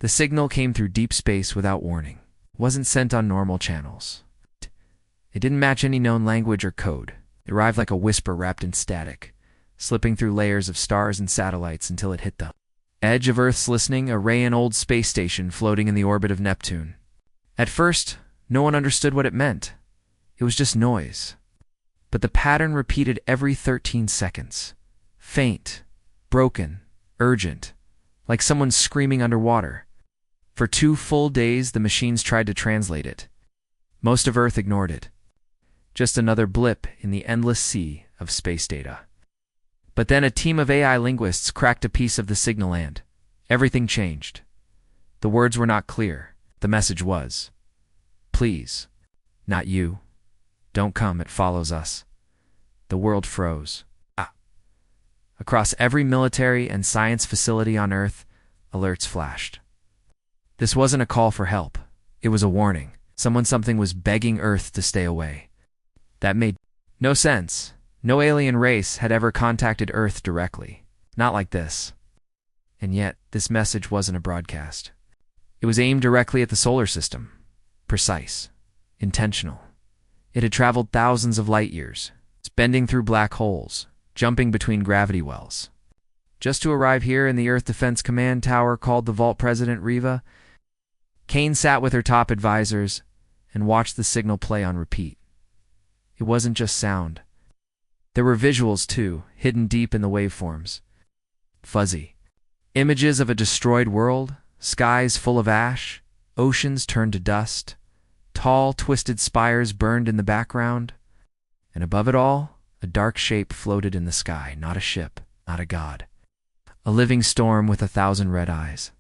The signal came through deep space without warning. It wasn't sent on normal channels. It didn't match any known language or code. It arrived like a whisper wrapped in static, slipping through layers of stars and satellites until it hit the edge of Earth's listening, a an old space station floating in the orbit of Neptune. At first, no one understood what it meant. It was just noise. But the pattern repeated every 13 seconds. Faint, broken, urgent, like someone screaming underwater. For 2 full days, the machines tried to translate it. Most of Earth ignored it. Just another blip in the endless sea of space data. But then a team of AI linguists cracked a piece of the signal and everything changed. The words were not clear. The message was, "Please, not you. Don't come, it follows us." The world froze. Across every military and science facility on Earth, alerts flashed. This wasn't a call for help. It was a warning. Something was begging Earth to stay away. That made no sense. No alien race had ever contacted Earth directly. Not like this. And yet, this message wasn't a broadcast. It was aimed directly at the solar system. Precise. Intentional. It had traveled thousands of light years, bending through black holes, jumping between gravity wells. Just to arrive here in the Earth Defense Command Tower called the Vault President Riva, Kane sat with her top advisors and watched the signal play on repeat. It wasn't just sound. There were visuals, too, hidden deep in the waveforms. Fuzzy. Images of a destroyed world, skies full of ash, oceans turned to dust, tall, twisted spires burned in the background, and above it all, a dark shape floated in the sky, not a ship, not a god. A living storm with 1,000 red eyes.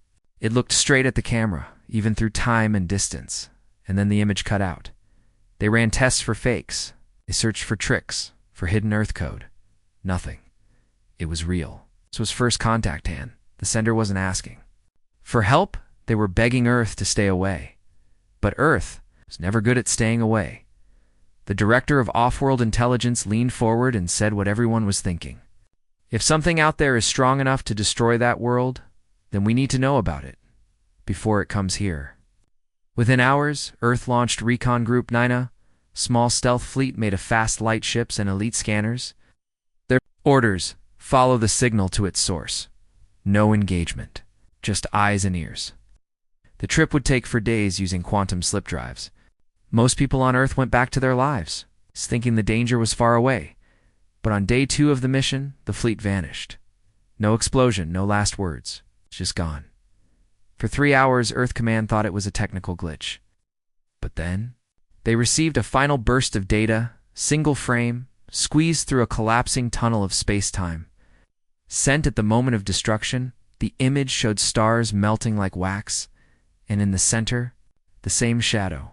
It looked straight at the camera, even through time and distance, and then the image cut out. They ran tests for fakes. They searched for tricks, for hidden Earth code. Nothing. It was real. This was first contact, Han. The sender wasn't asking. For help, they were begging Earth to stay away. But Earth was never good at staying away. The director of off-world intelligence leaned forward and said what everyone was thinking. If something out there is strong enough to destroy that world, then we need to know about it, before it comes here. Within hours, Earth launched Recon Group 9, small stealth fleet made of fast light ships and elite scanners. Their orders: follow the signal to its source. No engagement, just eyes and ears. The trip would take for days using quantum slip drives. Most people on Earth went back to their lives, thinking the danger was far away. But on day 2 of the mission, the fleet vanished. No explosion, no last words, just gone. For 3 hours, Earth Command thought it was a technical glitch. But then, they received a final burst of data, single frame, squeezed through a collapsing tunnel of space-time. Sent at the moment of destruction, the image showed stars melting like wax, and in the center, the same shadow.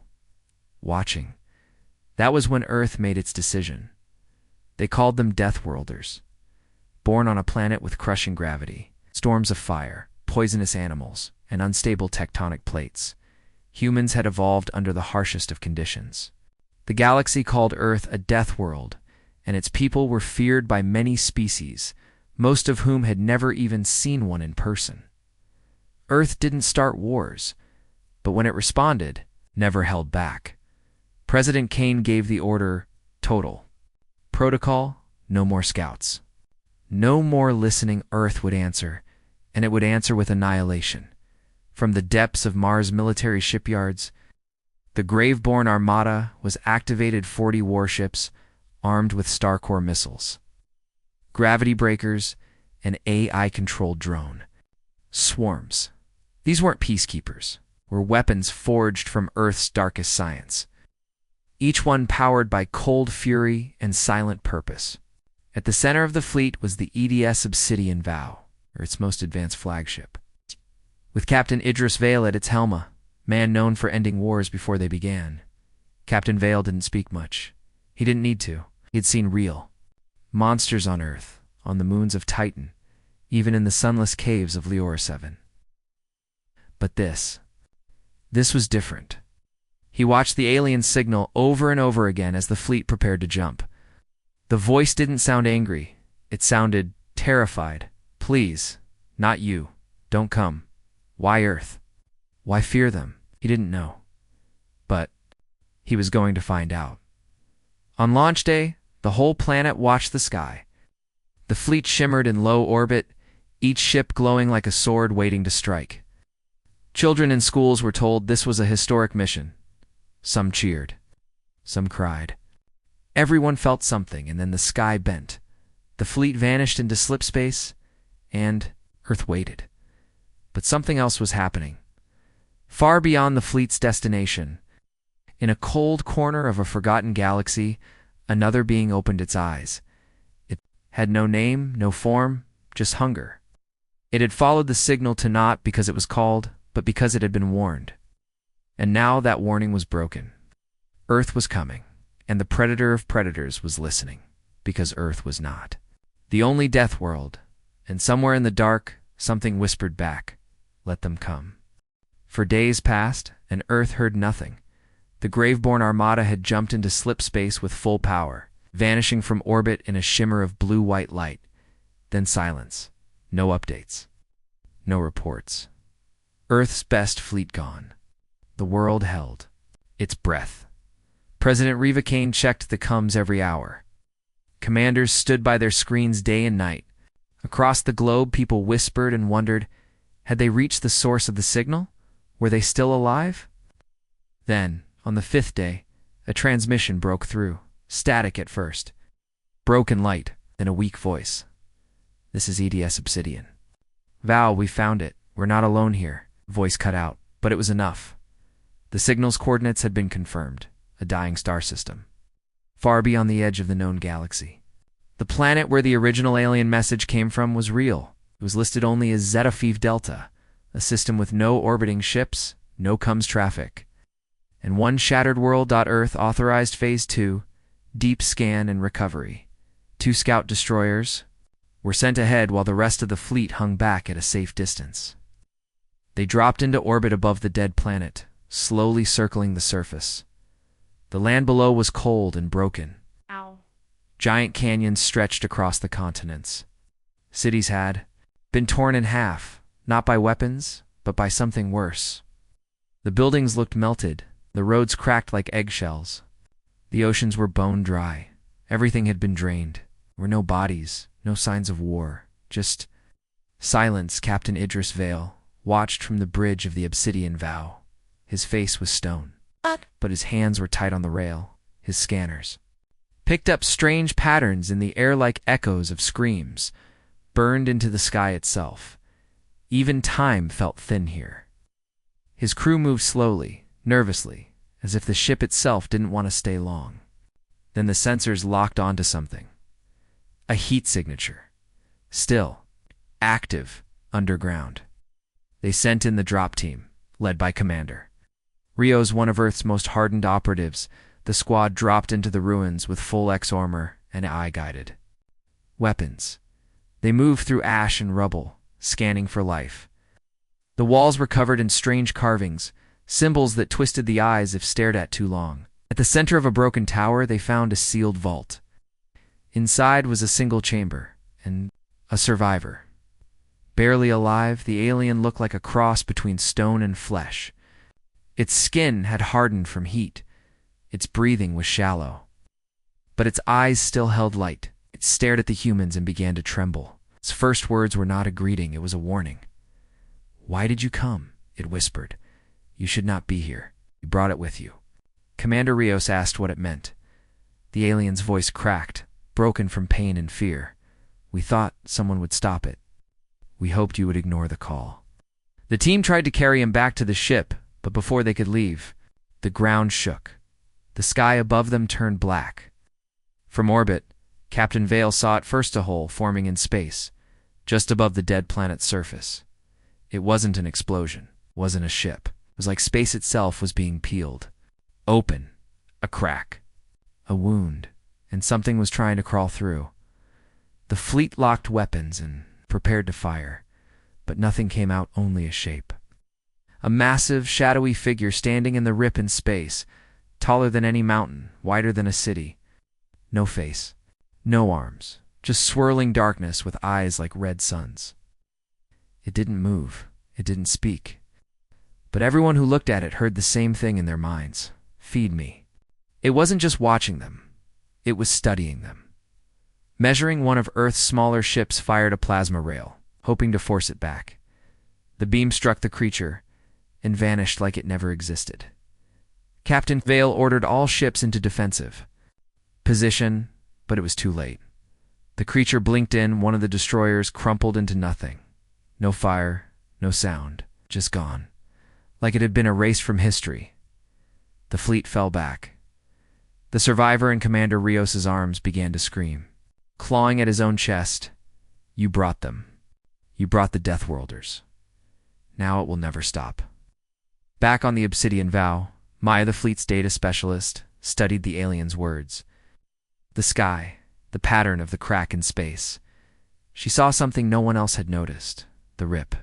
Watching. That was when Earth made its decision. They called them Deathworlders. Born on a planet with crushing gravity, storms of fire, poisonous animals, and unstable tectonic plates, humans had evolved under the harshest of conditions. The galaxy called Earth a death world, and its people were feared by many species, most of whom had never even seen one in person. Earth didn't start wars, but when it responded, never held back. President Kane gave the order, total. Protocol, no more scouts. No more listening. Earth would answer, and it would answer with annihilation. From the depths of Mars' military shipyards, the Graveborn Armada was activated 40 warships armed with Starcore missiles, gravity breakers, and AI-controlled drone. Swarms. These weren't peacekeepers, were weapons forged from Earth's darkest science. Each one powered by cold fury and silent purpose. At the center of the fleet was the EDS Obsidian Vow, or its most advanced flagship. With Captain Idris Vale at its helm, man known for ending wars before they began. Captain Vale didn't speak much. He didn't need to. He had seen real monsters on Earth, on the moons of Titan, even in the sunless caves of Leora 7. But this was different. He watched the alien signal over and over again as the fleet prepared to jump. The voice didn't sound angry. It sounded terrified. "Please, not you. Don't come. Why Earth? Why fear them? He didn't know. But he was going to find out. On launch day, the whole planet watched the sky. The fleet shimmered in low orbit, each ship glowing like a sword waiting to strike. Children in schools were told this was a historic mission. Some cheered. Some cried. Everyone felt something, and then the sky bent. The fleet vanished into slipspace, and Earth waited. But something else was happening. Far beyond the fleet's destination, in a cold corner of a forgotten galaxy, another being opened its eyes. It had no name, no form, just hunger. It had followed the signal to not because it was called, but because it had been warned. And now that warning was broken. Earth was coming, and the predator of predators was listening, because Earth was not. The only death world, and somewhere in the dark, something whispered back, "Let them come." For days passed, and Earth heard nothing. The Graveborn Armada had jumped into slipspace with full power, vanishing from orbit in a shimmer of blue-white light. Then silence. No updates. No reports. Earth's best fleet gone. The world held its breath. President Reva Kane checked the comms every hour. Commanders stood by their screens day and night. Across the globe, people whispered and wondered, had they reached the source of the signal? Were they still alive? Then, on the 5th day, a transmission broke through, static at first. Broken light, then a weak voice. "This is EDS Obsidian." "Val, we found it. We're not alone here." Voice cut out, but it was enough. The signal's coordinates had been confirmed, a dying star system, far beyond the edge of the known galaxy. The planet where the original alien message came from was real. It was listed only as Zetafiv Delta, a system with no orbiting ships, no comms traffic. And one shattered world. Earth authorized Phase 2, deep scan and recovery. 2 scout destroyers were sent ahead while the rest of the fleet hung back at a safe distance. They dropped into orbit above the dead planet, slowly circling the surface. The land below was cold and broken. Ow. Giant canyons stretched across the continents. Cities had been torn in half, not by weapons, but by something worse. The buildings looked melted, the roads cracked like eggshells. The oceans were bone dry. Everything had been drained. There were no bodies, no signs of war, just silence. Captain Idris Vale watched from the bridge of the Obsidian Vow. His face was stone, but his hands were tight on the rail. His scanners picked up strange patterns in the air like echoes of screams, burned into the sky itself. Even time felt thin here. His crew moved slowly, nervously, as if the ship itself didn't want to stay long. Then the sensors locked onto something. A heat signature. Still, active, underground. They sent in the drop team, led by Commander Rio's, one of Earth's most hardened operatives. The squad dropped into the ruins with full X-armor and eye-guided weapons. They moved through ash and rubble, scanning for life. The walls were covered in strange carvings, symbols that twisted the eyes if stared at too long. At the center of a broken tower, they found a sealed vault. Inside was a single chamber, and a survivor. Barely alive, the alien looked like a cross between stone and flesh. Its skin had hardened from heat. Its breathing was shallow. But its eyes still held light. It stared at the humans and began to tremble. Its first words were not a greeting, it was a warning. "Why did you come?" it whispered. "You should not be here. You brought it with you." Commander Rios asked what it meant. The alien's voice cracked, broken from pain and fear. "We thought someone would stop it. We hoped you would ignore the call." The team tried to carry him back to the ship, but before they could leave, the ground shook. The sky above them turned black. From orbit, Captain Vale saw at first a hole forming in space, just above the dead planet's surface. It wasn't an explosion, wasn't a ship. It was like space itself was being peeled. Open, a crack, a wound, and something was trying to crawl through. The fleet locked weapons and prepared to fire, but nothing came out, only a shape. A massive, shadowy figure standing in the rip in space, taller than any mountain, wider than a city. No face, no arms, just swirling darkness with eyes like red suns. It didn't move. It didn't speak. But everyone who looked at it heard the same thing in their minds. Feed me. It wasn't just watching them. It was studying them. Measuring one of Earth's smaller ships fired a plasma rail, hoping to force it back. The beam struck the creature and vanished like it never existed. Captain Vale ordered all ships into defensive position, but it was too late. The creature blinked in, one of the destroyers crumpled into nothing. No fire, no sound, just gone. Like it had been erased from history. The fleet fell back. The survivor in Commander Rios's arms began to scream, clawing at his own chest. You brought them. You brought the Deathworlders. Now it will never stop. Back on the Obsidian Vow, Maya, the fleet's data specialist, studied the aliens' words. The sky, the pattern of the crack in space. She saw something no one else had noticed, the rip.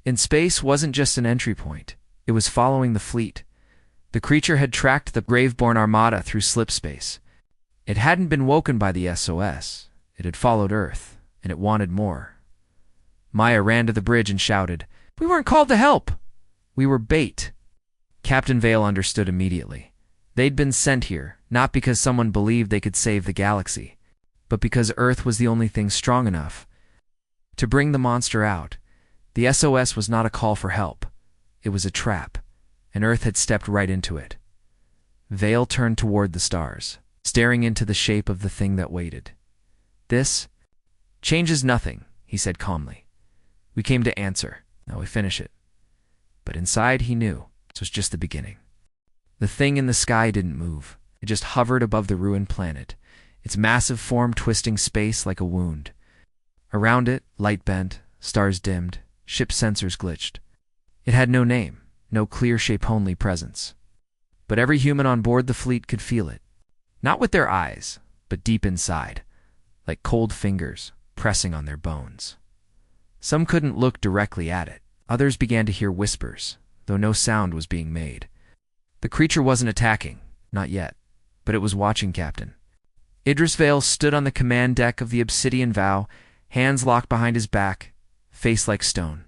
In space wasn't just an entry point. It was following the fleet. The creature had tracked the Graveborn Armada through slipspace. It hadn't been woken by the SOS. It had followed Earth, and it wanted more. Maya ran to the bridge and shouted, "We weren't called to help! We were bait!" Captain Vale understood immediately. They'd been sent here, not because someone believed they could save the galaxy, but because Earth was the only thing strong enough to bring the monster out. The SOS was not a call for help. It was a trap, and Earth had stepped right into it. Vale turned toward the stars, staring into the shape of the thing that waited. "This changes nothing," he said calmly. "We came to answer. Now we finish it." But inside he knew this was just the beginning. The thing in the sky didn't move. It just hovered above the ruined planet, its massive form twisting space like a wound. Around it, light bent, stars dimmed, ship sensors glitched. It had no name, no clear shape-only presence. But every human on board the fleet could feel it. Not with their eyes, but deep inside, like cold fingers pressing on their bones. Some couldn't look directly at it. Others began to hear whispers, though no sound was being made. The creature wasn't attacking, not yet, but it was watching Captain. Idris Vale stood on the command deck of the Obsidian Vow, hands locked behind his back, face like stone.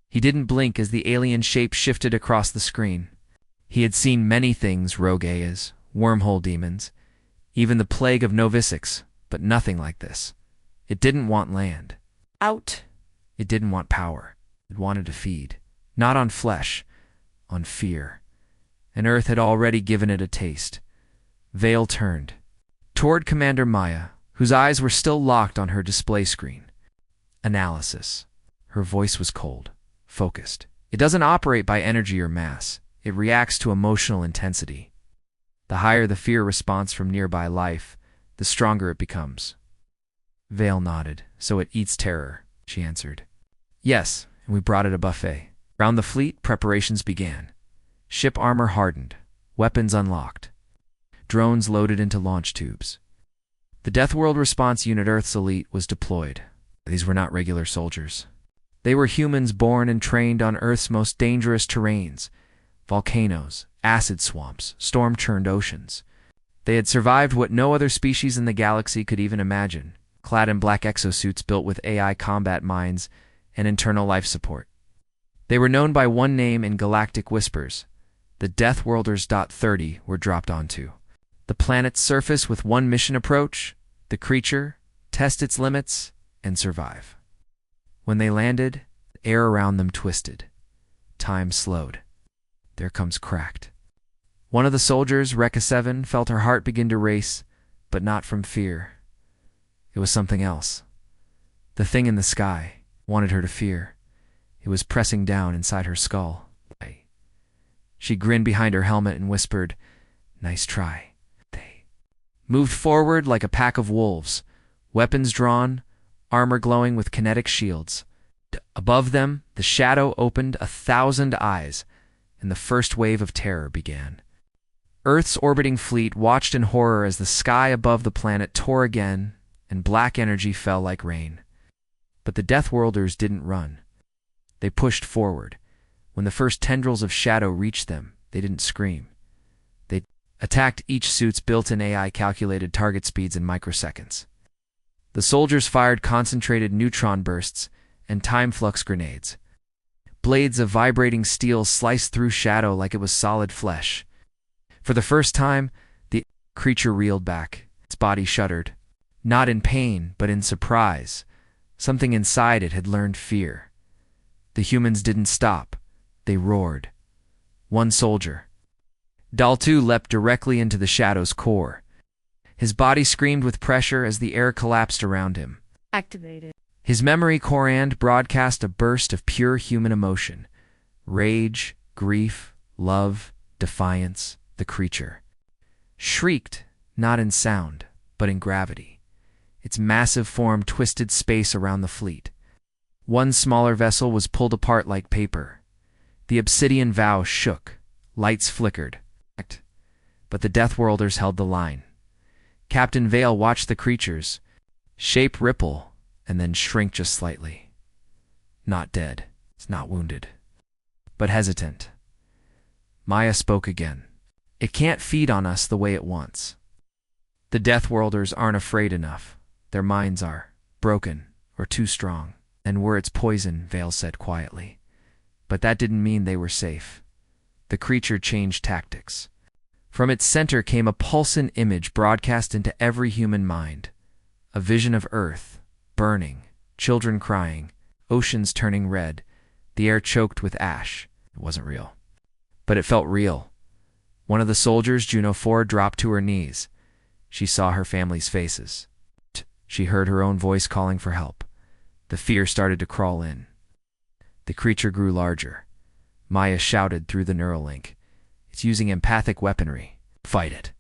He didn't blink as the alien shape shifted across the screen. He had seen many things, rogue Ayas, wormhole demons, even the plague of Novisics, but nothing like this. It didn't want land. Out! It didn't want power. It wanted to feed. Not on flesh, on fear. And Earth had already given it a taste. Vale turned toward Commander Maya, whose eyes were still locked on her display screen. Analysis. Her voice was cold, focused. It doesn't operate by energy or mass. It reacts to emotional intensity. The higher the fear response from nearby life, the stronger it becomes. Vale nodded. "So it eats terror," she answered. "Yes, and we brought it a buffet." Around the fleet, preparations began. Ship armor hardened, weapons unlocked, drones loaded into launch tubes. The Deathworld Response Unit, Earth's elite, was deployed. These were not regular soldiers. They were humans born and trained on Earth's most dangerous terrains: volcanoes, acid swamps, storm-churned oceans. They had survived what no other species in the galaxy could even imagine, clad in black exosuits built with AI combat minds and internal life support. They were known by one name in galactic whispers. The Deathworlders. 30 were dropped onto the planet's surface with one mission: approach the creature, test its limits, and survive. When they landed, the air around them twisted. Time slowed. Their comes cracked. One of the soldiers, Rekka 7, felt her heart begin to race, but not from fear. It was something else. The thing in the sky wanted her to fear. It was pressing down inside her skull. She grinned behind her helmet and whispered, "Nice try." They moved forward like a pack of wolves, weapons drawn, armor glowing with kinetic shields. Above them, the shadow opened 1,000 eyes, and the first wave of terror began. Earth's orbiting fleet watched in horror as the sky above the planet tore again, and black energy fell like rain. But the Deathworlders didn't run. They pushed forward. When the first tendrils of shadow reached them, they didn't scream. They attacked. Each suit's built-in AI calculated target speeds in microseconds. The soldiers fired concentrated neutron bursts and time flux grenades. Blades of vibrating steel sliced through shadow like it was solid flesh. For the first time, the creature reeled back. Its body shuddered. Not in pain, but in surprise. Something inside it had learned fear. The humans didn't stop. They roared. One soldier, Daltu, leapt directly into the shadow's core. His body screamed with pressure as the air collapsed around him. Activated. His memory corand broadcast a burst of pure human emotion. Rage, grief, love, defiance. The creature shrieked, not in sound, but in gravity. Its massive form twisted space around the fleet. One smaller vessel was pulled apart like paper. The obsidian vow shook. Lights flickered. But the Deathworlders held the line. Captain Vale watched the creature's shape ripple and then shrink just slightly. Not dead, not wounded, but hesitant. Maya spoke again. It can't feed on us the way it wants. The Deathworlders aren't afraid enough. Their minds are broken or too strong. And we're its poison, Vale said quietly. But that didn't mean they were safe. The creature changed tactics. From its center came a pulsing image broadcast into every human mind. A vision of Earth, burning, children crying, oceans turning red, the air choked with ash. It wasn't real. But it felt real. One of the soldiers, Juno 4, dropped to her knees. She saw her family's faces. She heard her own voice calling for help. The fear started to crawl in. The creature grew larger. Maya shouted through the neural link. It's using empathic weaponry. Fight it.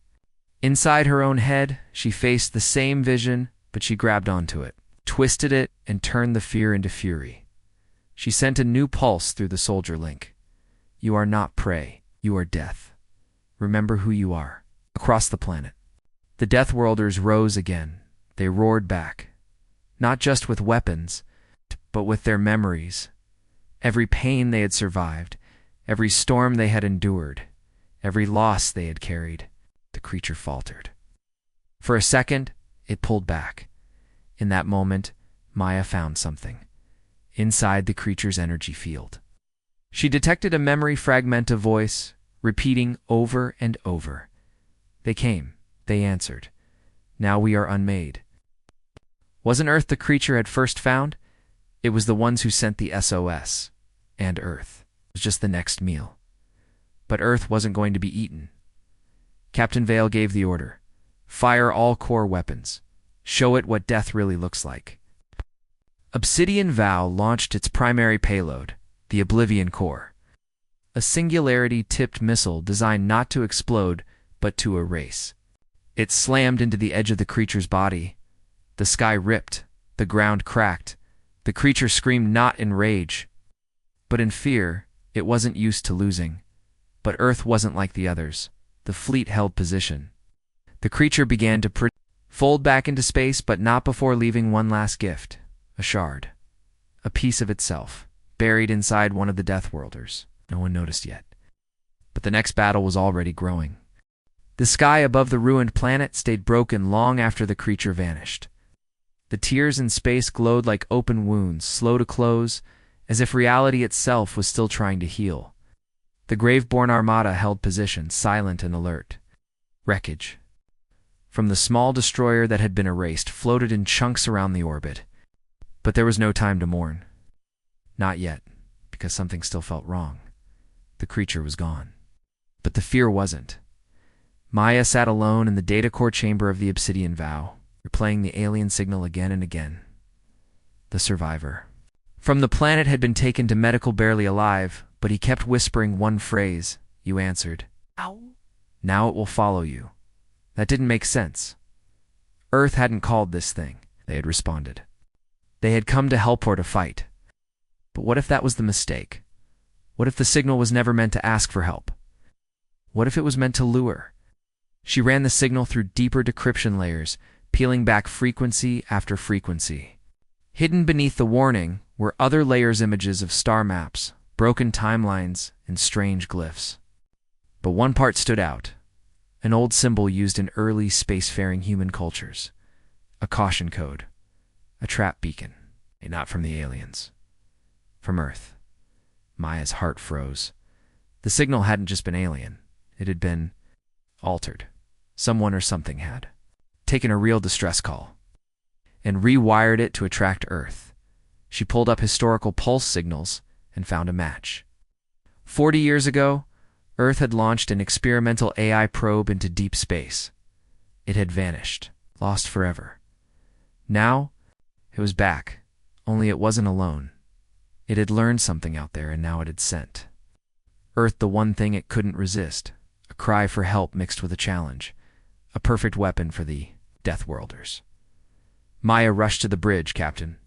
Inside her own head, she faced the same vision, but she grabbed onto it, twisted it, and turned the fear into fury. She sent a new pulse through the soldier link. You are not prey. You are death. Remember who you are. Across the planet. The Deathworlders rose again. They roared back. Not just with weapons, but with their memories. Every pain they had survived, every storm they had endured, every loss they had carried. The creature faltered. For a second, it pulled back. In that moment, Maya found something. Inside the creature's energy field. She detected a memory fragment of voice, repeating over and over. They came. They answered. Now we are unmade. Wasn't Earth the creature had first found? It was the ones who sent the SOS. And Earth was just the next meal. But Earth wasn't going to be eaten. Captain Vale gave the order. Fire all core weapons. Show it what death really looks like. Obsidian Vow launched its primary payload, the Oblivion Core. A singularity-tipped missile designed not to explode, but to erase. It slammed into the edge of the creature's body. The sky ripped, the ground cracked. The creature screamed not in rage, but in fear. It wasn't used to losing. But Earth wasn't like the others. The fleet held position. The creature began to fold back into space, but not before leaving one last gift. A shard. A piece of itself, buried inside one of the Deathworlders. No one noticed yet. But the next battle was already growing. The sky above the ruined planet stayed broken long after the creature vanished. The tears in space glowed like open wounds, slow to close, as if reality itself was still trying to heal. The Graveborn Armada held position, silent and alert. Wreckage from the small destroyer that had been erased floated in chunks around the orbit. But there was no time to mourn. Not yet, because something still felt wrong. The creature was gone. But the fear wasn't. Maya sat alone in the data core chamber of the Obsidian Vow, replaying the alien signal again and again. The survivor. From the planet had been taken to medical barely alive, but he kept whispering one phrase. You answered. Ow. Now it will follow you. That didn't make sense. Earth hadn't called this thing, they had responded. They had come to help or to fight. But what if that was the mistake? What if the signal was never meant to ask for help? What if it was meant to lure? She ran the signal through deeper decryption layers, peeling back frequency after frequency. Hidden beneath the warning were other layers, images of star maps, broken timelines, and strange glyphs. But one part stood out, an old symbol used in early spacefaring human cultures. A caution code, a trap beacon, not from the aliens, from Earth. Maya's heart froze. The signal hadn't just been alien. It had been altered. Someone or something had taken a real distress call and rewired it to attract Earth. She pulled up historical pulse signals and found a match. 40 years ago, Earth had launched an experimental AI probe into deep space. It had vanished, lost forever. Now, it was back, only it wasn't alone. It had learned something out there, and now it had sent Earth the one thing it couldn't resist, a cry for help mixed with a challenge, a perfect weapon for the Deathworlders. Maya rushed to the bridge, Captain.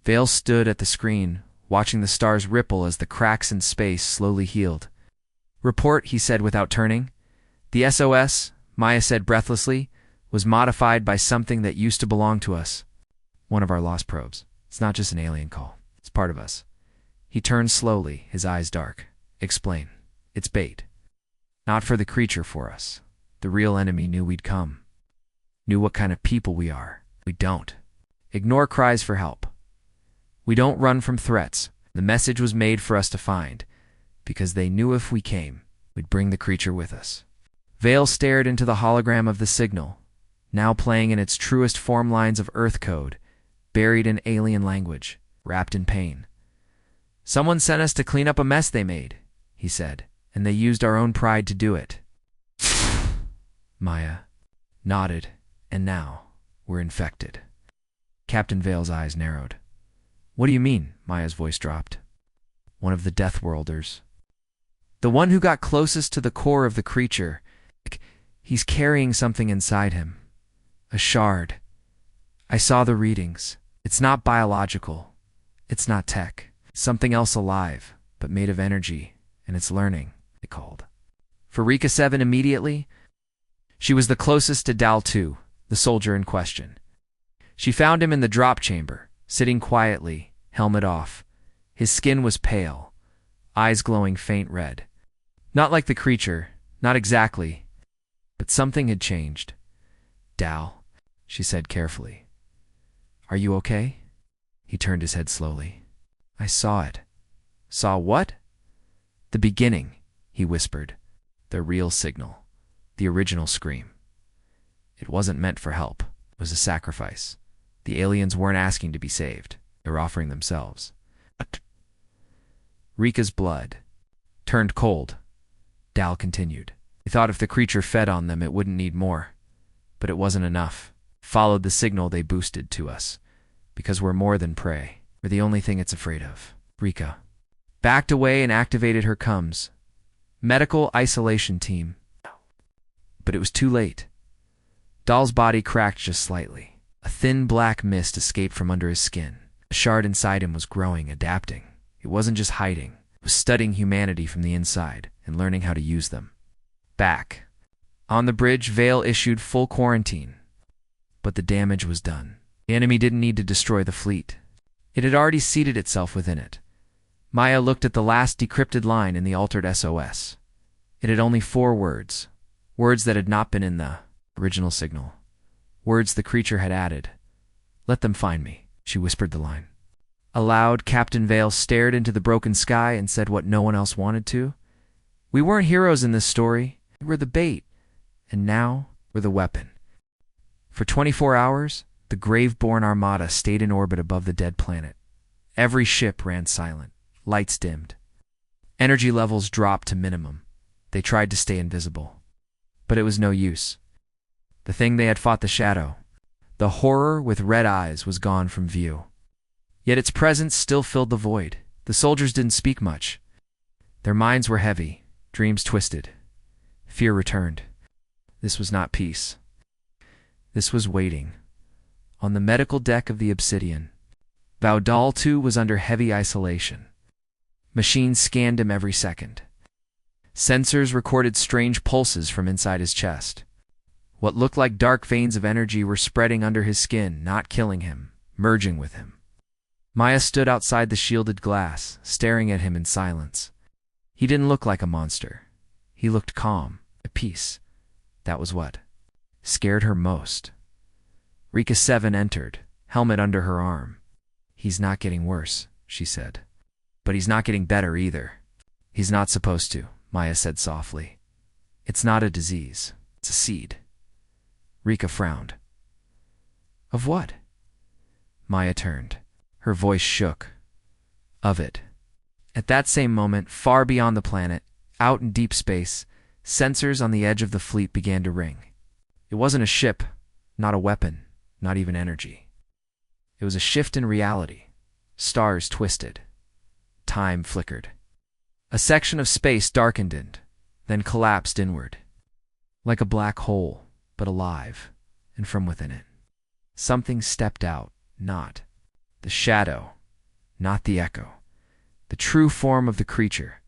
Vale stood at the screen, watching the stars ripple as the cracks in space slowly healed. Report, he said without turning. The SOS, Maya said breathlessly, was modified by something that used to belong to us. One of our lost probes. It's not just an alien call. It's part of us. He turned slowly, his eyes dark. Explain. It's bait. Not for the creature, for us. The real enemy knew we'd come. Knew what kind of people we are. We don't ignore cries for help. We don't run from threats. The message was made for us to find, because they knew if we came, we'd bring the creature with us. Vale stared into the hologram of the signal, now playing in its truest form lines of Earth code, buried in alien language, wrapped in pain. Someone sent us to clean up a mess they made, he said, and they used our own pride to do it. Maya nodded, and now we're infected. Captain Vale's eyes narrowed. What do you mean? Maya's voice dropped. One of the Deathworlders. The one who got closest to the core of the creature. He's carrying something inside him. A shard. I saw the readings. It's not biological. It's not tech. Something else alive, but made of energy, and it's learning, they called. For Rika 7 immediately, she was the closest to Dal 2, the soldier in question. She found him in the drop chamber, sitting quietly, helmet off. His skin was pale, eyes glowing faint red. Not like the creature, not exactly, but something had changed. Dal, she said carefully. Are you okay? He turned his head slowly. I saw it. Saw what? The beginning, he whispered. The real signal. The original scream. It wasn't meant for help. It was a sacrifice. The aliens weren't asking to be saved. They were offering themselves. Rika's blood turned cold. Dal continued. He thought if the creature fed on them, it wouldn't need more. But it wasn't enough. Followed the signal they boosted to us. Because we're more than prey. We're the only thing it's afraid of. Rika backed away and activated her comms. Medical isolation team. But it was too late. Dal's body cracked just slightly. A thin black mist escaped from under his skin. A shard inside him was growing, adapting. It wasn't just hiding. It was studying humanity from the inside and learning how to use them. Back. On the bridge, Vale issued full quarantine. But the damage was done. The enemy didn't need to destroy the fleet. It had already seated itself within it. Maya looked at the last decrypted line in the altered SOS. It had only 4 words. Words that had not been in the original signal. Words the creature had added. Let them find me, she whispered the line. Aloud, Captain Vale stared into the broken sky and said what no one else wanted to. We weren't heroes in this story. We were the bait. And now, we're the weapon. For 24 hours, the Graveborn Armada stayed in orbit above the dead planet. Every ship ran silent. Lights dimmed. Energy levels dropped to minimum. They tried to stay invisible. But it was no use. The thing they had fought, the shadow, the horror with red eyes, was gone from view. Yet its presence still filled the void. The soldiers didn't speak much. Their minds were heavy, dreams twisted. Fear returned. This was not peace. This was waiting. On the medical deck of the Obsidian, Dal 2 was under heavy isolation. Machines scanned him every second. Sensors recorded strange pulses from inside his chest. What looked like dark veins of energy were spreading under his skin, not killing him, merging with him. Maya stood outside the shielded glass, staring at him in silence. He didn't look like a monster. He looked calm, at peace. That was what scared her most. Rika 7 entered, helmet under her arm. He's not getting worse, she said. But he's not getting better either. He's not supposed to, Maya said softly. It's not a disease. It's a seed. Rika frowned. Of what? Maya turned. Her voice shook. Of it. At that same moment, far beyond the planet, out in deep space, sensors on the edge of the fleet began to ring. It wasn't a ship, not a weapon, not even energy. It was a shift in reality. Stars twisted. Time flickered. A section of space darkened and then collapsed inward. Like a black hole, but alive, and from within it. Something stepped out, not the shadow, not the echo, the true form of the creature.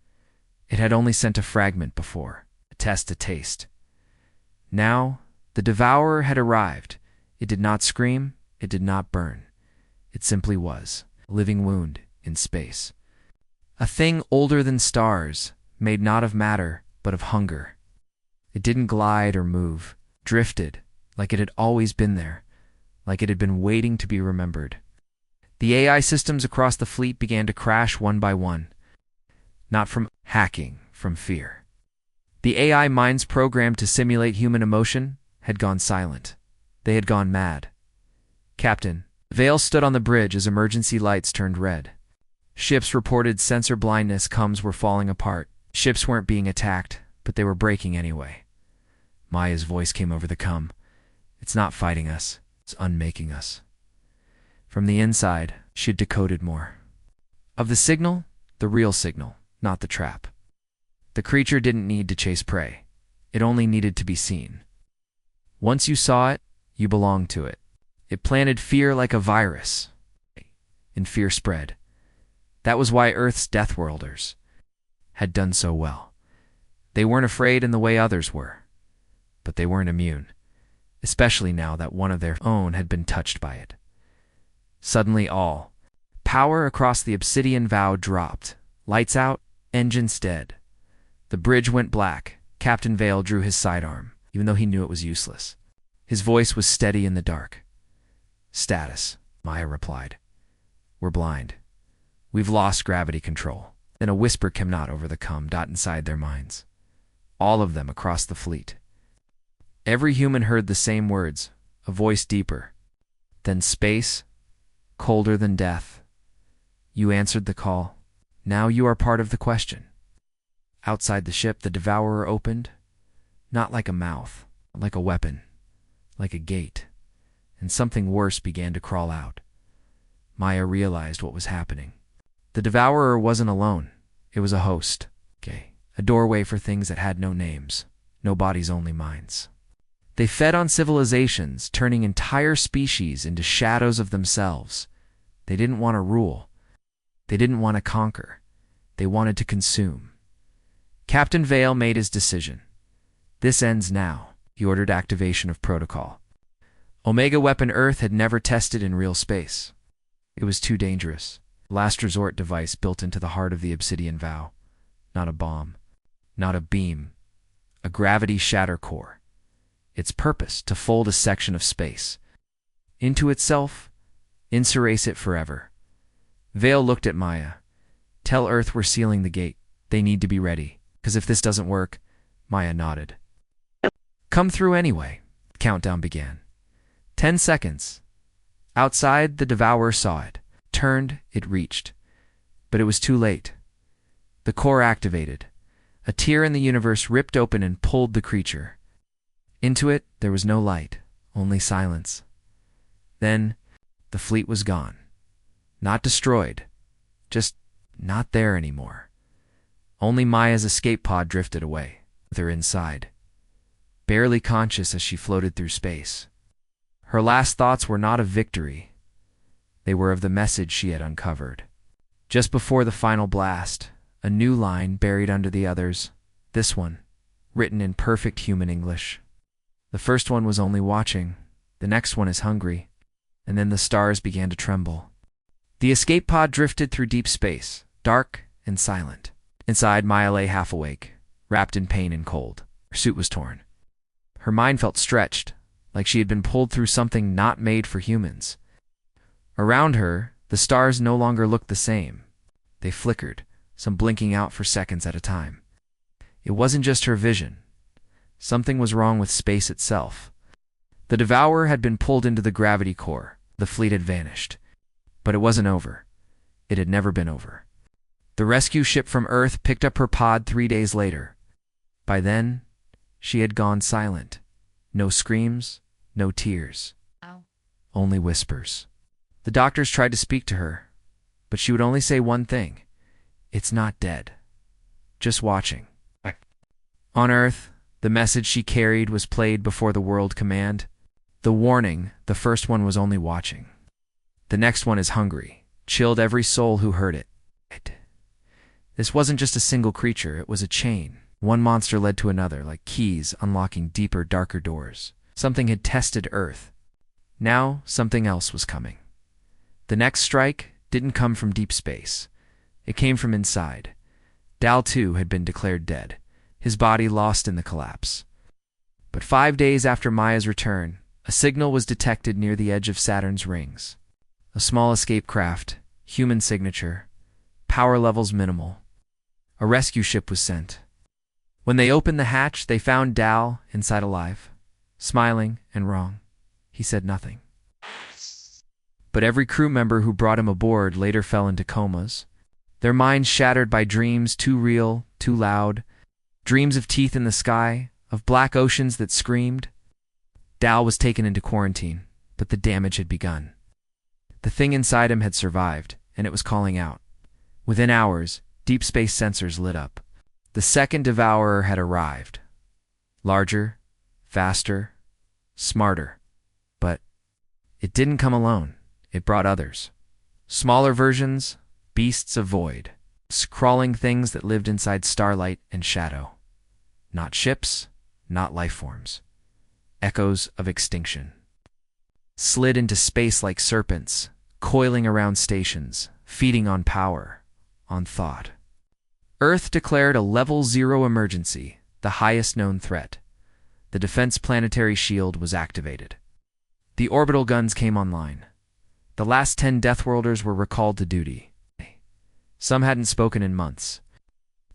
It had only sent a fragment before, a test, a taste. Now, the devourer had arrived. It did not scream, it did not burn. It simply was, a living wound in space. A thing older than stars, made not of matter, but of hunger. It didn't glide or move, drifted, like it had always been there, like it had been waiting to be remembered. The AI systems across the fleet began to crash one by one. Not from hacking, from fear. The AI minds programmed to simulate human emotion had gone silent. They had gone mad. Captain, Vale stood on the bridge as emergency lights turned red. Ships reported sensor blindness, comms were falling apart. Ships weren't being attacked, but they were breaking anyway. Maya's voice came over the comm. It's not fighting us, it's unmaking us. From the inside, she had decoded more. Of the signal, the real signal, not the trap. The creature didn't need to chase prey. It only needed to be seen. Once you saw it, you belonged to it. It planted fear like a virus, and fear spread. That was why Earth's Deathworlders had done so well. They weren't afraid in the way others were, but they weren't immune, especially now that one of their own had been touched by it. Suddenly all power across the obsidian vow dropped. Lights out, engines dead. The bridge went black. Captain Vale drew his sidearm, even though he knew it was useless. His voice was steady in the dark. Status, Maya replied. We're blind. We've lost gravity control. Then a whisper came out over the comm inside their minds. All of them across the fleet. Every human heard the same words, a voice deeper. Then space, colder than death. You answered the call. Now you are part of the question. Outside the ship, the devourer opened, not like a mouth, like a weapon, like a gate, and something worse began to crawl out. Maya realized what was happening. The devourer wasn't alone. It was a host, a doorway for things that had no names, no bodies, only minds. They fed on civilizations, turning entire species into shadows of themselves. They didn't want to rule. They didn't want to conquer. They wanted to consume. Captain Vale made his decision. This ends now. He ordered activation of protocol. Omega Weapon Earth had never tested in real space. It was too dangerous. Last resort device built into the heart of the obsidian vow. Not a bomb. Not a beam. A gravity shatter core. Its purpose, to fold a section of space into itself, insurrect it forever. Vale looked at Maya. Tell Earth we're sealing the gate. They need to be ready, because if this doesn't work, Maya nodded. Come through anyway. The countdown began. 10 seconds. Outside, the devourer saw it. Turned, it reached. But it was too late. The core activated. A tear in the universe ripped open and pulled the creature. Into it, there was no light, only silence. Then, the fleet was gone. Not destroyed, just not there anymore. Only Maya's escape pod drifted away, with her inside, barely conscious as she floated through space. Her last thoughts were not of victory. They were of the message she had uncovered. Just before the final blast, a new line buried under the others, this one, written in perfect human English. The first one was only watching, the next one is hungry, and then the stars began to tremble. The escape pod drifted through deep space, dark and silent. Inside, Maya lay half awake, wrapped in pain and cold. Her suit was torn. Her mind felt stretched, like she had been pulled through something not made for humans. Around her, the stars no longer looked the same. They flickered, some blinking out for seconds at a time. It wasn't just her vision. Something was wrong with space itself. The Devourer had been pulled into the gravity core. The fleet had vanished. But it wasn't over. It had never been over. The rescue ship from Earth picked up her pod 3 days later. By then, she had gone silent. No screams, no tears. Ow. Only whispers. The doctors tried to speak to her, but she would only say one thing. It's not dead. Just watching. On Earth, the message she carried was played before the world command. The warning, the first one was only watching. The next one is hungry, chilled every soul who heard it. This wasn't just a single creature, it was a chain. One monster led to another, like keys unlocking deeper, darker doors. Something had tested Earth. Now, something else was coming. The next strike didn't come from deep space. It came from inside. Dal, too, had been declared dead, his body lost in the collapse. But 5 days after Maya's return, a signal was detected near the edge of Saturn's rings. A small escape craft, human signature, power levels minimal. A rescue ship was sent. When they opened the hatch, they found Dal inside alive, smiling and wrong. He said nothing. But every crew member who brought him aboard later fell into comas, their minds shattered by dreams too real, too loud, dreams of teeth in the sky, of black oceans that screamed. Dal was taken into quarantine, but the damage had begun. The thing inside him had survived, and it was calling out. Within hours, deep space sensors lit up. The second Devourer had arrived. Larger, faster, smarter. But it didn't come alone. It brought others. Smaller versions, beasts of void, crawling things that lived inside starlight and shadow. Not ships, not life forms. Echoes of extinction. Slid into space like serpents, coiling around stations, feeding on power, on thought. Earth declared a Level 0 emergency, the highest known threat. The defense planetary shield was activated. The orbital guns came online. The last 10 Deathworlders were recalled to duty. Some hadn't spoken in months.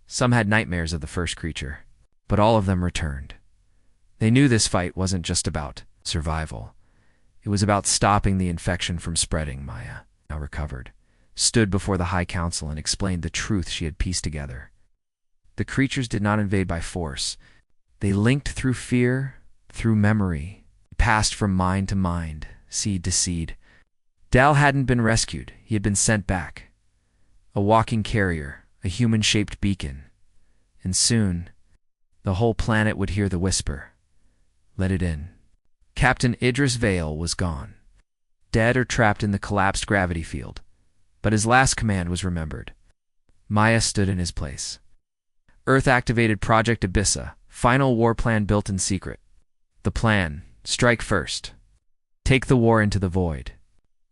Some had nightmares of the first creature, but all of them returned. They knew this fight wasn't just about survival. It was about stopping the infection from spreading. Maya, now recovered, stood before the High Council and explained the truth she had pieced together. The creatures did not invade by force. They linked through fear, through memory, passed from mind to mind, seed to seed. Dal hadn't been rescued. He had been sent back. A walking carrier, a human-shaped beacon. And soon, the whole planet would hear the whisper. Let it in. Captain Idris Vale was gone, dead or trapped in the collapsed gravity field. But his last command was remembered. Maya stood in his place. Earth activated Project Abyssa, final war plan built in secret. The plan: strike first. Take the war into the void.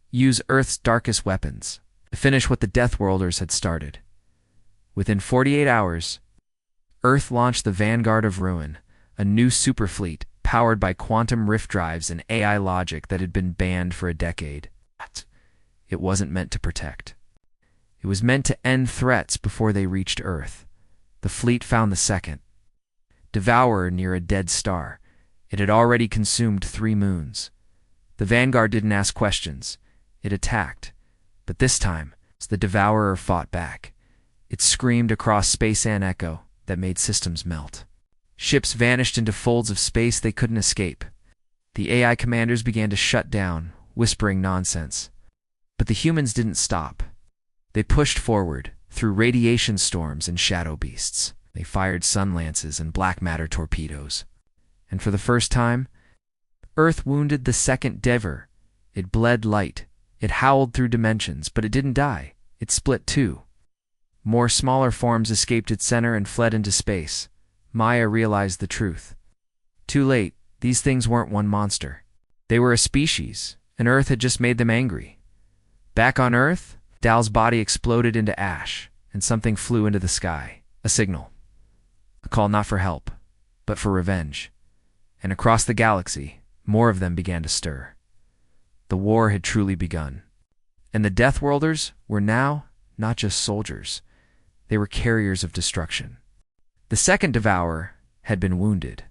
Use Earth's darkest weapons to finish what the Deathworlders had started. Within 48 hours, Earth launched the Vanguard of Ruin, a new superfleet powered by quantum rift drives and AI logic that had been banned for a decade. It wasn't meant to protect. It was meant to end threats before they reached Earth. The fleet found the second Devourer near a dead star. It had already consumed 3 moons. The Vanguard didn't ask questions. It attacked. But this time, the Devourer fought back. It screamed across space an echo that made systems melt. Ships vanished into folds of space they couldn't escape. The AI commanders began to shut down, whispering nonsense. But the humans didn't stop. They pushed forward, through radiation storms and shadow beasts. They fired sun lances and black matter torpedoes. And for the first time, Earth wounded the second Dever. It bled light. It howled through dimensions, but it didn't die. It split too. More smaller forms escaped its center and fled into space. Maya realized the truth. Too late, these things weren't one monster. They were a species, and Earth had just made them angry. Back on Earth, Dal's body exploded into ash, and something flew into the sky. A signal. A call not for help, but for revenge. And across the galaxy, more of them began to stir. The war had truly begun. And the Deathworlders were now not just soldiers. They were carriers of destruction. The second devourer had been wounded.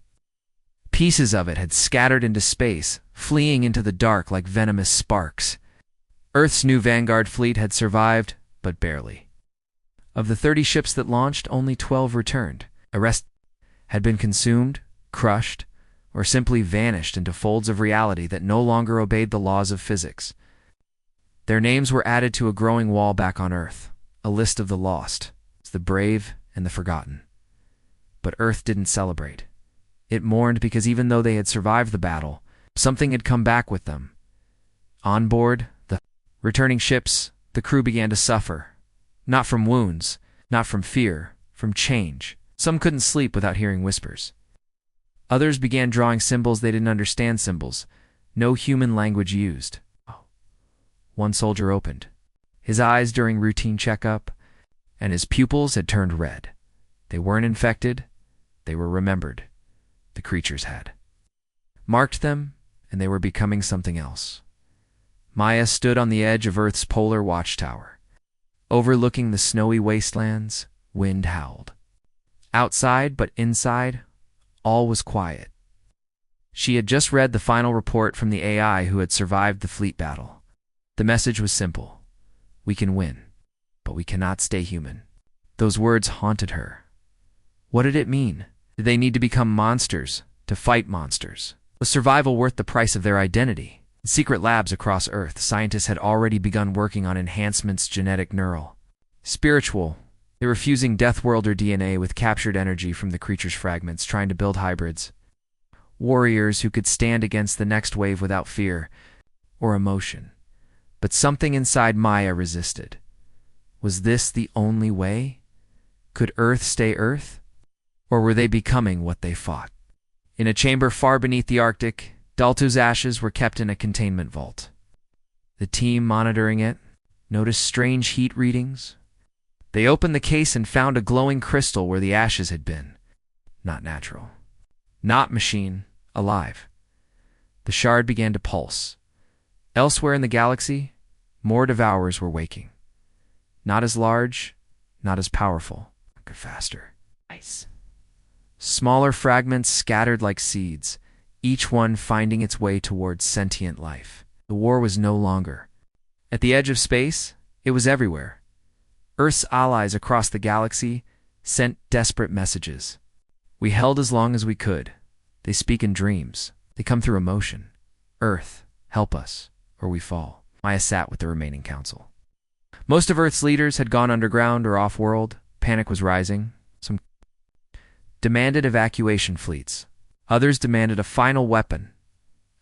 Pieces of it had scattered into space, fleeing into the dark like venomous sparks. Earth's new vanguard fleet had survived, but barely. Of the 30 ships that launched, only 12 returned. The rest had been consumed, crushed, or simply vanished into folds of reality that no longer obeyed the laws of physics. Their names were added to a growing wall back on Earth, a list of the lost, the brave, and the forgotten. But Earth didn't celebrate. It mourned because even though they had survived the battle, something had come back with them. On board the returning ships, the crew began to suffer. Not from wounds, not from fear, from change. Some couldn't sleep without hearing whispers. Others began drawing symbols they didn't understand, symbols no human language used. One soldier opened his eyes during routine checkup, and his pupils had turned red. They weren't infected, they were remembered. The creatures had marked them, and they were becoming something else. Maya stood on the edge of Earth's polar watchtower. Overlooking the snowy wastelands, wind howled. Outside, but inside, all was quiet. She had just read the final report from the AI who had survived the fleet battle. The message was simple. We can win, but we cannot stay human. Those words haunted her. What did it mean? Did they need to become monsters to fight monsters? Was survival worth the price of their identity? In secret labs across Earth, scientists had already begun working on enhancements, genetic, neural, spiritual. They were fusing Deathworlder DNA with captured energy from the creature's fragments, trying to build hybrids. Warriors who could stand against the next wave without fear or emotion. But something inside Maya resisted. Was this the only way? Could Earth stay Earth? Or were they becoming what they fought? In a chamber far beneath the Arctic, Daltu's ashes were kept in a containment vault. The team monitoring it noticed strange heat readings. They opened the case and found a glowing crystal where the ashes had been. Not natural. Not machine. Alive. The shard began to pulse. Elsewhere in the galaxy, more devourers were waking. Not as large, not as powerful, but faster. Ice. Smaller fragments scattered like seeds, each one finding its way towards sentient life. The war was no longer at the edge of space, it was everywhere. Earth's allies across the galaxy sent desperate messages. We held as long as we could. They speak in dreams. They come through emotion. Earth, help us, or we fall. Maya sat with the remaining council. Most of Earth's leaders had gone underground or off-world. Panic was rising. Some demanded evacuation fleets. Others demanded a final weapon,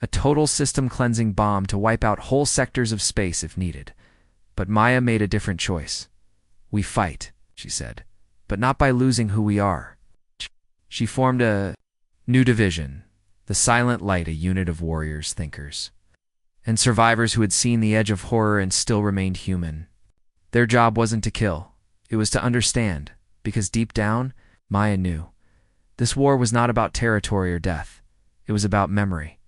a total system-cleansing bomb to wipe out whole sectors of space if needed. But Maya made a different choice. We fight, she said, but not by losing who we are. She formed a new division, the Silent Light, a unit of warriors, thinkers, and survivors who had seen the edge of horror and still remained human. Their job wasn't to kill, it was to understand, because deep down, Maya knew. This war was not about territory or death. It was about memory.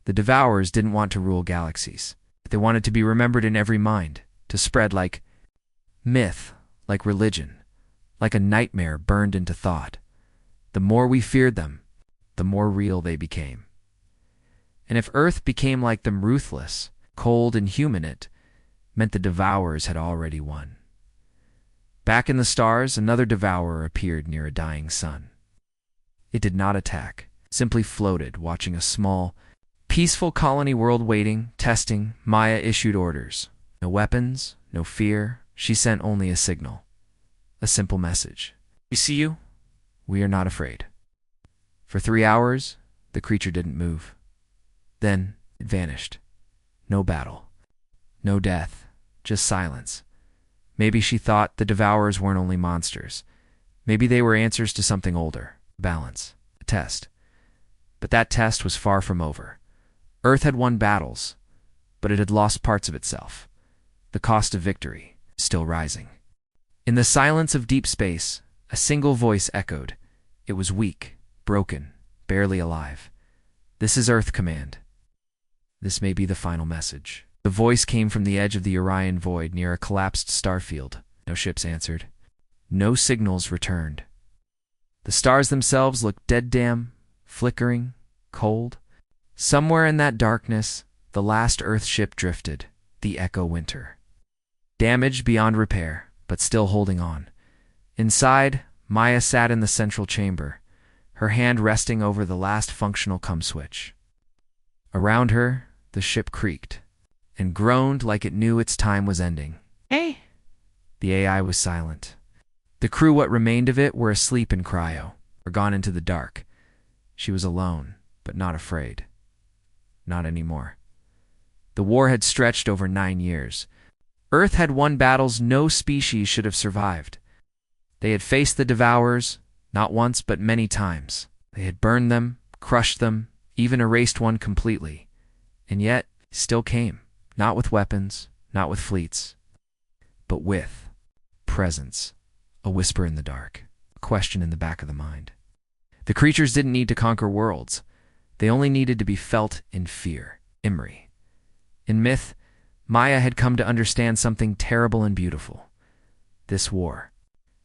The Devourers didn't want to rule galaxies. They wanted to be remembered in every mind, to spread like myth, like religion, like a nightmare burned into thought. The more we feared them, the more real they became. And if Earth became like them, ruthless, cold, and human, it meant the Devourers had already won. Back in the stars, another Devourer appeared near a dying sun. It did not attack, simply floated, watching a small, peaceful colony world waiting, testing. Maya issued orders. No weapons, no fear. She sent only a signal. A simple message. We see you. We are not afraid. For 3 hours, the creature didn't move. Then it vanished. No battle. No death. Just silence. Maybe she thought the Devourers weren't only monsters. Maybe they were answers to something older. Balance. A test. But that test was far from over. Earth had won battles, but it had lost parts of itself. The cost of victory, still rising. In the silence of deep space, a single voice echoed. It was weak, broken, barely alive. This is Earth Command. This may be the final message. The voice came from the edge of the Orion void near a collapsed starfield. No ships answered. No signals returned. The stars themselves looked dead dim, flickering, cold. Somewhere in that darkness, the last Earth ship drifted, the Echo Winter. Damaged beyond repair, but still holding on. Inside, Maya sat in the central chamber, her hand resting over the last functional COM switch. Around her, the ship creaked and groaned like it knew its time was ending. Hey! The AI was silent. The crew, what remained of it, were asleep in cryo, or gone into the dark. She was alone, but not afraid. Not anymore. The war had stretched over 9 years. Earth had won battles no species should have survived. They had faced the Devourers, not once but many times. They had burned them, crushed them, even erased one completely. And yet, still came, not with weapons, not with fleets, but with presence, a whisper in the dark, a question in the back of the mind. The creatures didn't need to conquer worlds. They only needed to be felt in fear. Imri. In myth, Maya had come to understand something terrible and beautiful. This war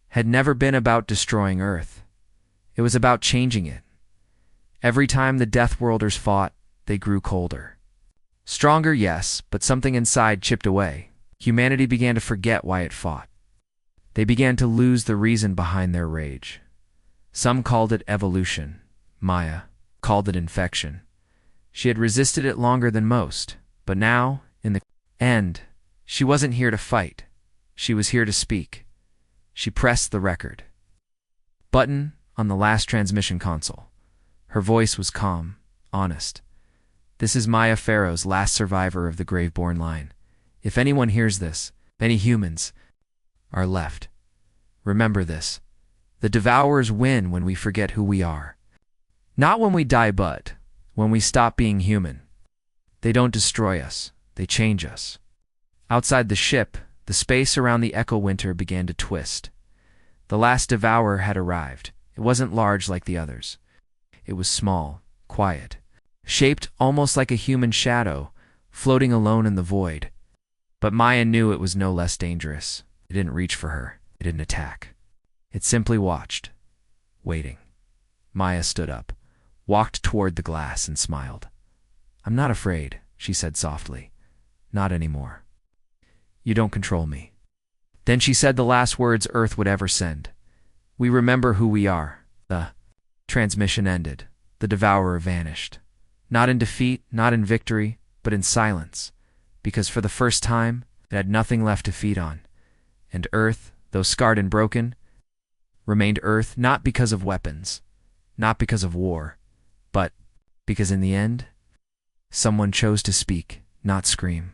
had never been about destroying Earth. It was about changing it. Every time the Deathworlders fought, they grew colder. Stronger, yes, but something inside chipped away. Humanity began to forget why it fought. They began to lose the reason behind their rage. Some called it evolution. Maya called it infection. She had resisted it longer than most, but now, in the end, she wasn't here to fight. She was here to speak. She pressed the record button on the last transmission console. Her voice was calm, honest. This is Maya Farrow's last survivor of the Graveborn line. If anyone hears this, many humans are left. Remember this. The Devourers win when we forget who we are. Not when we die, but when we stop being human. They don't destroy us. They change us. Outside the ship, the space around the Echo Winter began to twist. The last Devourer had arrived. It wasn't large like the others. It was small, quiet, shaped almost like a human shadow, floating alone in the void. But Maya knew it was no less dangerous. It didn't reach for her. It didn't attack. It simply watched, waiting. Maya stood up, walked toward the glass, and smiled. "I'm not afraid," she said softly. "Not anymore. You don't control me." Then she said the last words Earth would ever send. "We remember who we are." The transmission ended. The Devourer vanished. Not in defeat, not in victory, but in silence. Because for the first time, it had nothing left to feed on. And Earth, though scarred and broken, remained Earth not because of weapons, not because of war, but because in the end, someone chose to speak, not scream.